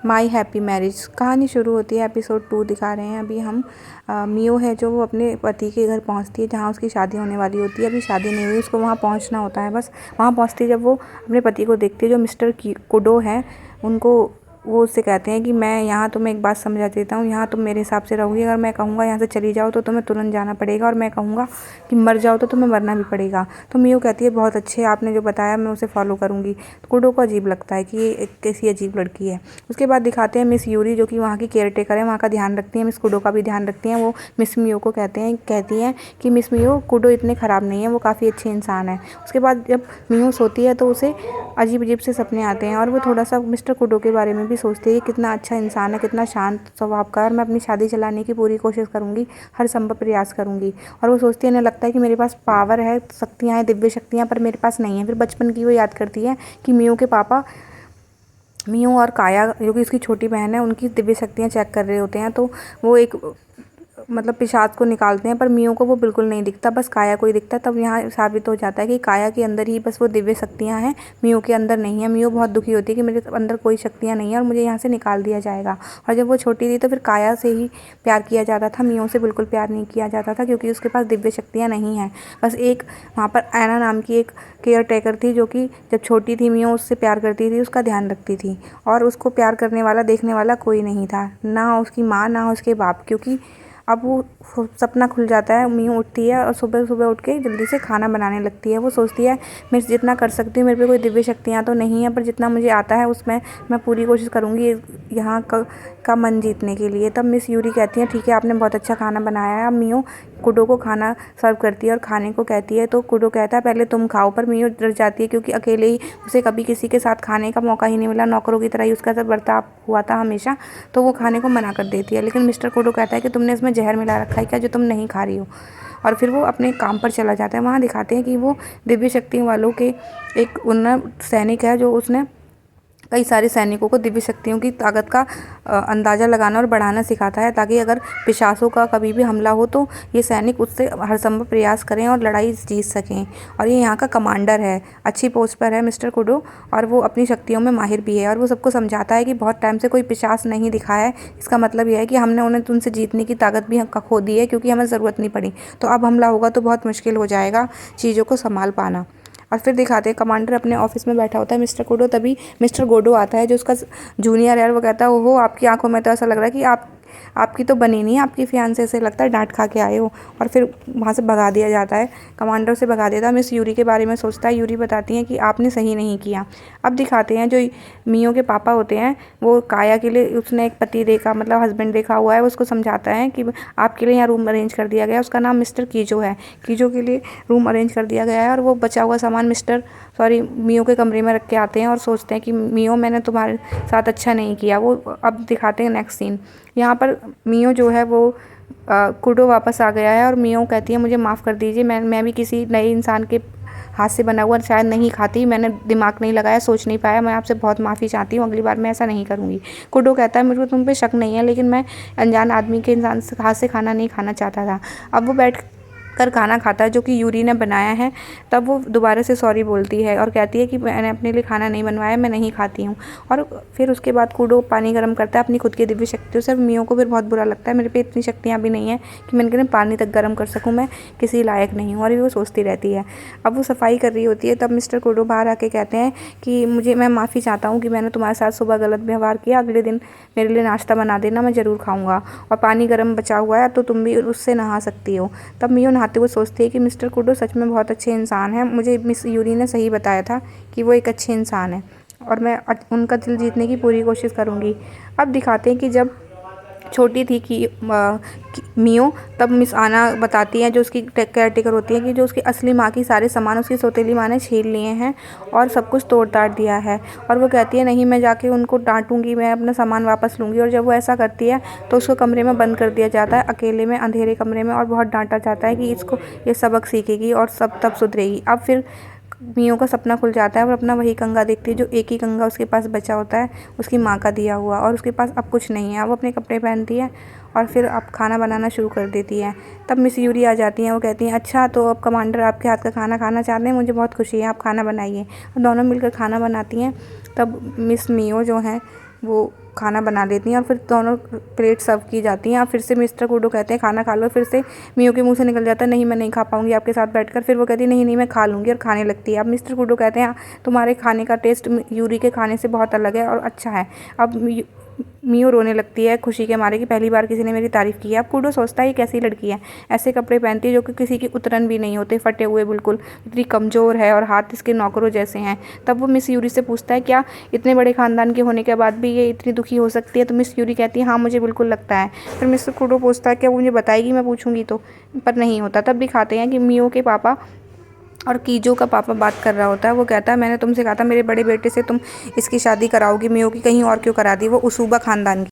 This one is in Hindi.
My happy marriage. कहानी शुरू होती है, एपिसोड 2 दिखा रहे हैं अभी हम। मियो है जो वो अपने पति के घर पहुंचती है जहां उसकी शादी होने वाली होती है। अभी शादी नहीं हुई, उसको वहां पहुंचना होता है बस। वहां पहुंचती है, जब वो अपने पति को देखती है जो मिस्टर कुडो है, उनको वो उससे कहते हैं कि मैं यहाँ तुम्हें एक बात समझा देता हूँ, यहाँ तुम मेरे हिसाब से रहोगी। अगर मैं कहूँगा यहाँ से चली जाओ तो तुम्हें तुरंत जाना पड़ेगा, और मैं कहूँगा कि मर जाओ तो तुम्हें मरना भी पड़ेगा। तो मियो कहती है बहुत अच्छे, आपने जो बताया मैं उसे फॉलो करूँगी। तो कुडो को अजीब लगता है कि ये एक कैसी अजीब लड़की है। उसके बाद दिखाते हैं मिस यूरी जो कि वहाँ की केयर टेकर है, वहाँ का ध्यान रखती हैं, मिस कुडो का भी ध्यान रखती हैं। वो मिस मियो को कहती हैं कि मिस मियो, कुडो इतने ख़राब नहीं है, वो काफ़ी अच्छे इंसान है। उसके बाद जब मियो सोती है तो उसे अजीब अजीब से सपने आते हैं, और वो थोड़ा सा मिस्टर कुडो के बारे में भी सोचती है कि कितना अच्छा इंसान है, कितना शांत स्वभाव का, और मैं अपनी शादी चलाने की पूरी कोशिश करूँगी, हर संभव प्रयास करूँगी। और वो सोचती है, इन्हें लगता है कि मेरे पास पावर है, शक्तियाँ हैं, दिव्य शक्तियाँ, पर मेरे पास नहीं है। फिर बचपन की वो याद करती है कि मियो के पापा मियो और काया जो कि उसकी छोटी बहन है, उनकी दिव्य शक्तियाँ चेक कर रहे होते हैं। तो वो एक मतलब पिशाच को निकालते हैं, पर मियो को वो बिल्कुल नहीं दिखता, बस काया को ही दिखता है। तब यहाँ साबित हो जाता है कि काया के अंदर ही बस वो दिव्य शक्तियाँ हैं, मियो के अंदर नहीं है। मियो बहुत दुखी होती है कि मेरे अंदर कोई शक्तियाँ नहीं है और मुझे यहाँ से निकाल दिया जाएगा। और जब वो छोटी थी तो फिर काया से ही प्यार किया जाता था, मियो से बिल्कुल प्यार नहीं किया जाता था, क्योंकि उसके पास दिव्य शक्तियाँ नहीं हैं। बस एक वहाँ पर ऐना नाम की एक केयर टेकर थी जो कि जब छोटी थी मियो उससे प्यार करती थी, उसका ध्यान रखती थी, और उसको प्यार करने वाला देखने वाला कोई नहीं था, ना उसकी माँ ना उसके बाप। क्योंकि अब वो सपना खुल जाता है, मियो उठती है और सुबह सुबह उठ के जल्दी से खाना बनाने लगती है। वो सोचती है मैं जितना कर सकती हूँ, मेरे पे कोई दिव्य शक्तियाँ तो नहीं है, पर जितना मुझे आता है उसमें मैं पूरी कोशिश करूँगी यहाँ का मन जीतने के लिए। तब मिस यूरी कहती है ठीक है, आपने बहुत अच्छा खाना बनाया है। अब मियो कुडो को खाना सर्व करती है और खाने को कहती है, तो कुडो कहता है पहले तुम खाओ, पर मियो डर जाती है क्योंकि अकेले ही उसे कभी किसी के साथ खाने का मौका ही नहीं मिला, नौकरों की तरह ही उसका सब बर्ताव हुआ था हमेशा। तो वो खाने को मना कर देती है, लेकिन मिस्टर कुडो कहता है कि तुमने इसमें जहर मिला रखा है क्या जो तुम नहीं खा रही हो। और फिर वो अपने काम पर चला जाता है। वहाँ दिखाते हैं कि वो दिव्य शक्तियों वालों के एक उन्नत सैनिक है जो उसने कई सारे सैनिकों को दिव्य शक्तियों की ताकत का अंदाज़ा लगाना और बढ़ाना सिखाता है, ताकि अगर पिशाचों का कभी भी हमला हो तो ये सैनिक उससे हर संभव प्रयास करें और लड़ाई जीत सकें। और ये यहाँ का कमांडर है, अच्छी पोस्ट पर है मिस्टर कुडो, और वो अपनी शक्तियों में माहिर भी है। और वो सबको समझाता है कि बहुत टाइम से कोई पिशाच नहीं दिखा है, इसका मतलब यह है कि हमने उन्हें तुमसे जीतने की ताकत भी खो दी है, क्योंकि हमें ज़रूरत नहीं पड़ी। तो अब हमला होगा तो बहुत मुश्किल हो जाएगा चीज़ों को संभाल पाना। और फिर दिखाते हैं कमांडर अपने ऑफिस में बैठा होता है मिस्टर कुडो, तभी मिस्टर गोडो आता है जो उसका जूनियर है। वो कहता है ओहो, आपकी आंखों में तो ऐसा लग रहा है कि आपकी तो बनी नहीं है, आपकी फियांसे से लगता है डांट खा के आए हो। और फिर वहाँ से भगा दिया जाता है, कमांडर से भगा देता है। मिस यूरी के बारे में सोचता है, यूरी बताती हैं कि आपने सही नहीं किया। अब दिखाते हैं जो मियो के पापा होते हैं, वो काया के लिए उसने एक पति देखा, मतलब हस्बैंड देखा हुआ है, उसको समझाता है कि आपके लिए यहाँ रूम अरेंज कर दिया गया है। उसका नाम मिस्टर कीजो है, कीजो के लिए रूम अरेंज कर दिया गया है। और वो बचा हुआ सामान मियो के कमरे में रख के आते हैं और सोचते हैं कि मियो मैंने तुम्हारे साथ अच्छा नहीं किया। वो अब दिखाते हैं नेक्स्ट सीन। यहाँ पर मियो जो है वो कुडो वापस आ गया है, और मियो कहती है मुझे माफ़ कर दीजिए, मैं भी किसी नए इंसान के हाथ से बना हुआ शायद नहीं खाती, मैंने दिमाग नहीं लगाया, सोच नहीं पाया, मैं आपसे बहुत माफ़ी चाहती हूँ, अगली बार मैं ऐसा नहीं करूँगी। कुडो कहता है मुझे तुम पे शक नहीं है, लेकिन मैं अनजान आदमी के इंसान से हाथ से खाना नहीं खाना चाहता था। अब वो बैठ कर खाना खाता है जो कि यूरी ने बनाया है। तब वो दोबारा से सॉरी बोलती है और कहती है कि मैंने अपने लिए खाना नहीं बनवाया, मैं नहीं खाती हूँ। और फिर उसके बाद कुडो पानी गर्म करता है अपनी खुद की दिव्य शक्तियों से। मियो को फिर बहुत बुरा लगता है, मेरे पे इतनी शक्तियाँ भी नहीं है कि मैं पानी तक गर्म कर सकूँ, मैं किसी लायक नहीं हूँ। और ये वो सोचती रहती है। अब वो सफाई कर रही होती है, तब मिस्टर कुडो बाहर आके कहते हैं कि मैं माफ़ी चाहता हूँ कि मैंने तुम्हारे साथ सुबह गलत व्यवहार किया, अगले दिन मेरे लिए नाश्ता बना देना, मैं ज़रूर खाऊंगा, और पानी गर्म बचा हुआ है तो तुम भी उससे नहा सकती हो। तब मियो नहाते हुए सोचती है कि मिस्टर कुडो सच में बहुत अच्छे इंसान हैं, मुझे मिस यूरी ने सही बताया था कि वो एक अच्छे इंसान है, और मैं उनका दिल जीतने की पूरी कोशिश करूँगी। अब दिखाते हैं कि जब छोटी थी कि मियो, तब मिस आना बताती है जो उसकी केयर टेकर होती है कि जो उसकी असली माँ की सारे सामान उसकी सौतेली माँ ने छीन लिए हैं और सब कुछ तोड़ ताड़ दिया है। और वो कहती है नहीं, मैं जाके उनको डांटूंगी, मैं अपना सामान वापस लूँगी। और जब वो ऐसा करती है तो उसको कमरे में बंद कर दिया जाता है, अकेले में अंधेरे कमरे में, और बहुत डांटा जाता है कि इसको ये सबक सीखेगी और सब तब सुधरेगी। अब फिर मियो का सपना खुल जाता है और अपना वही कंगा देखती है जो एक ही कंगा उसके पास बचा होता है, उसकी माँ का दिया हुआ, और उसके पास अब कुछ नहीं है। अब वो अपने कपड़े पहनती है और फिर अब खाना बनाना शुरू कर देती है। तब मिस यूरी आ जाती हैं, वो कहती हैं अच्छा तो अब कमांडर आपके हाथ का खाना खाना चाहते हैं, मुझे बहुत खुशी है, आप खाना बनाइए। दोनों मिलकर खाना बनाती हैं। तब मिस मियो जो हैं वो खाना बना लेती हैं और फिर दोनों प्लेट सर्व की जाती हैं। अब फिर से मिस्टर कूडो कहते हैं खाना खा लो, फिर से मियो के मुंह से निकल जाता है नहीं मैं नहीं खा पाऊंगी आपके साथ बैठकर। फिर वो कहती है नहीं नहीं मैं खा लूँगी और खाने लगती है। अब मिस्टर कूडो कहते हैं तुम्हारे खाने का टेस्ट यूरी के खाने से बहुत अलग है और अच्छा है। अब मियो रोने लगती है खुशी के मारे कि पहली बार किसी ने मेरी तारीफ़ की है। अब कूडो सोचता है ये कैसी लड़की है, ऐसे कपड़े पहनती है जो कि किसी की उतरन भी नहीं होते, फटे हुए बिल्कुल, इतनी कमज़ोर है और हाथ इसके नौकरों जैसे हैं। तब वो मिस यूरी से पूछता है क्या इतने बड़े ख़ानदान के होने के बाद भी ये इतनी दुखी हो सकती है? तो मिस यूरी कहती है हाँ मुझे बिल्कुल लगता है। फिर मिस्टर कूडो पूछता है क्या वो मुझे बताएगी, मैं पूछूंगी तो, पर नहीं होता। तब दिखाते हैं कि मियो के पापा और कीजो का पापा बात कर रहा होता है। वो कहता है मैंने तुमसे कहा था मेरे बड़े बेटे से तुम इसकी शादी कराओगी मियो की, कहीं और क्यों करा दी, वो उसूबा ख़ानदान की